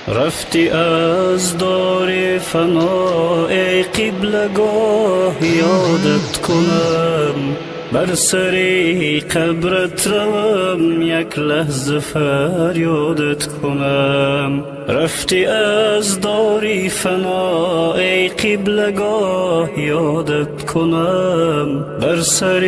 رفتی از دار فنا ای قبلگاه یادت کنم، بر سر قبرت روم یک لحظه فریادت کنم. رفتی از دار فنا ای قبلگاه یادت کنم، بر سر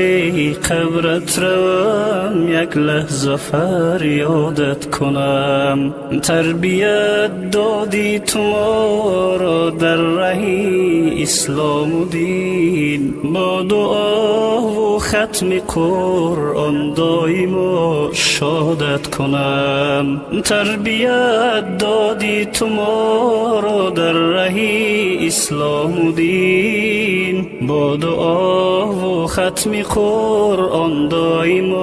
قبرت روم یک لحظه فریادت کنم. تربیت دادی تو ما را در ره اسلام و دین، با دعا و ختم قرآن دایم شادت کنم. تربیت دادی تو ما را در ره اسلام و دین، با دعا و ختم قرآن دایم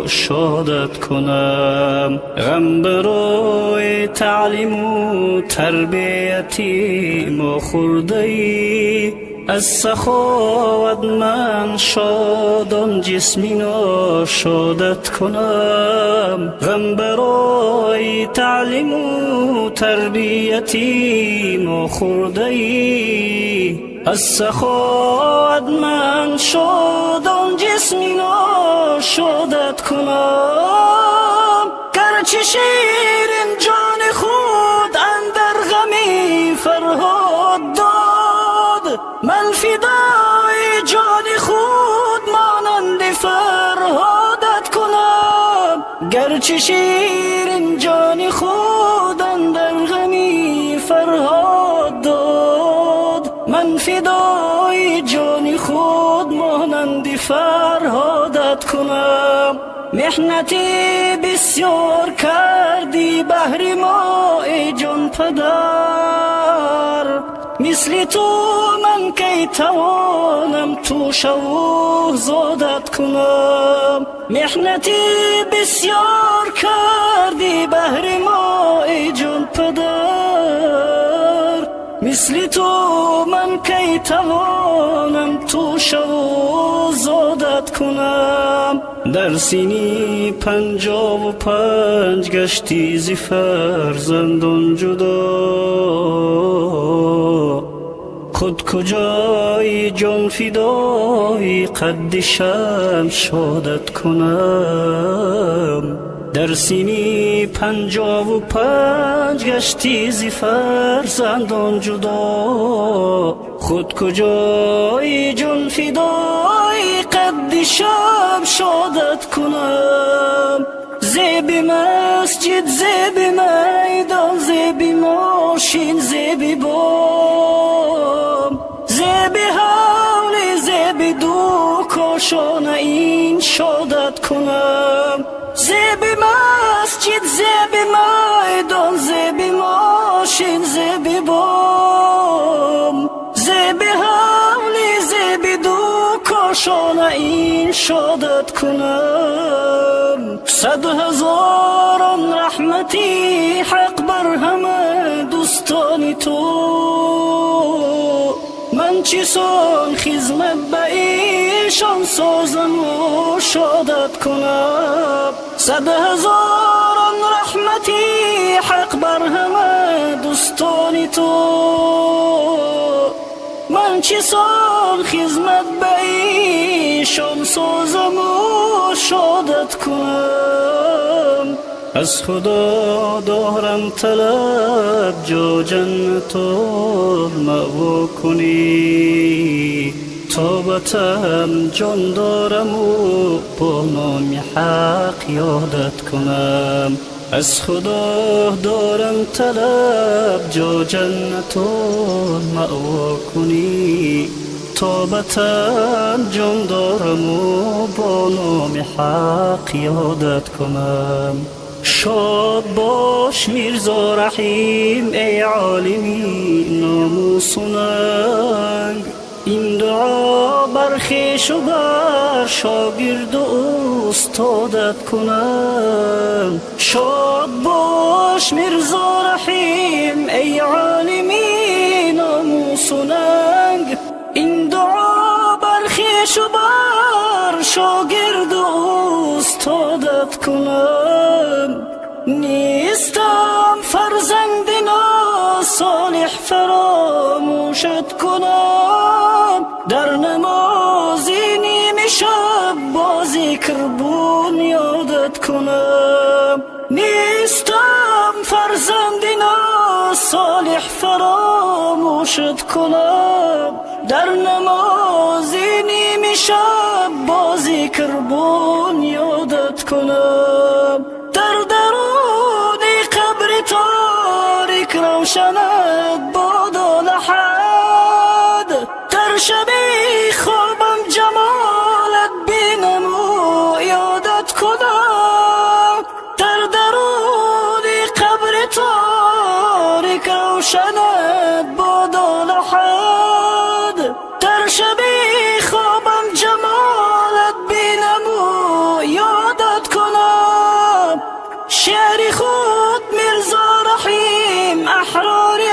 شادت کنم. غم برای تعلیم و تربیتی ما خورده ای، از سخاوت من شادان جسمی ناشادت کنم. غم برای تعلیم و تربیتی ما خورده ای، از سخاوت من شادان جسمی ناشادت کنم. گرچه شیرین جان خود اندر غمی فرهاد داد، من فدای جان خود مانند فرهادت کنم. گرچه شیرین جان خود اندر غمی فرهاد داد، من فدای جان خود مانند فرهادت کنم. محنتی بسیار کردی بهر ما ای جان پدر، مثل تو من کی توانم تو شو زادت کنم. محنتی بسیار کردی بهر ما ای جان پدر، مثل تو من کی توانم تو شو زادت کنم. در سینی 55 گشتی ز فرزندان جدا، خود کجای جان فدای قد شمس شادت کنم. در سینی 55 گشتی ز فرزندان جدا، خود کجای جان فدای قد شب شادت کنم. زیب مسجد زیب میدان زیب ماشین زیب بام، زیب حول زیب دو کاشان این شادت کنم. زیب مسجد زیب میدان زیب ماشین زیب بام، زیب حول زیب دو کاشان این شادت کنم. 100,000 رحمتی حق بر همه دوستان تو، من چسان خدمت به ایشان سازم و شادت کنم. 100,000 رحمتی حق بر همه دوستان تو، من چسان خدمت به ایشان سازم و شادت کنم. از خدا دارم طلب جا جنت المأوا کنی، توبتم جان دارم و با نام حق یادت کنم. از خدا دارم طلب جا جنت المأوا کنی، توبتم جان دارم و با نام حق یادت کنم. شاد باش میرزا رحیم ای عالمی ناموس و ننگ، این دعا بر خویش و بر شاگرد و استادت کنم. شاد باش میرزا رحیم ای عالمی ناموس و ننگ، این دعا بر خویش و بر شاگرد و استادت کنم. نیستم فرزند صالح فراموشت کنم، در نماز نیمه شب با ذکر بنیادت کنم، در درون قبر تاریک روشنت باد لحد، در شب خوابم جمالت بینم و یادت کنم، در درون قبر تاریک روشنت باد لحد، در شب خوابم جمالت بینم و یادت کنم. شعر خود میرزا رحیم احراری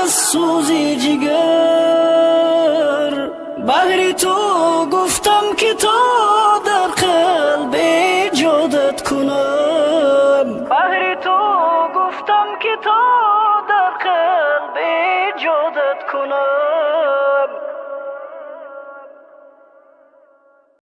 از سوز جگر، بهر تو گفتم که تا در قلب ایجادت کنم، بهر تو گفتم که تا در قلب ایجادت کنم.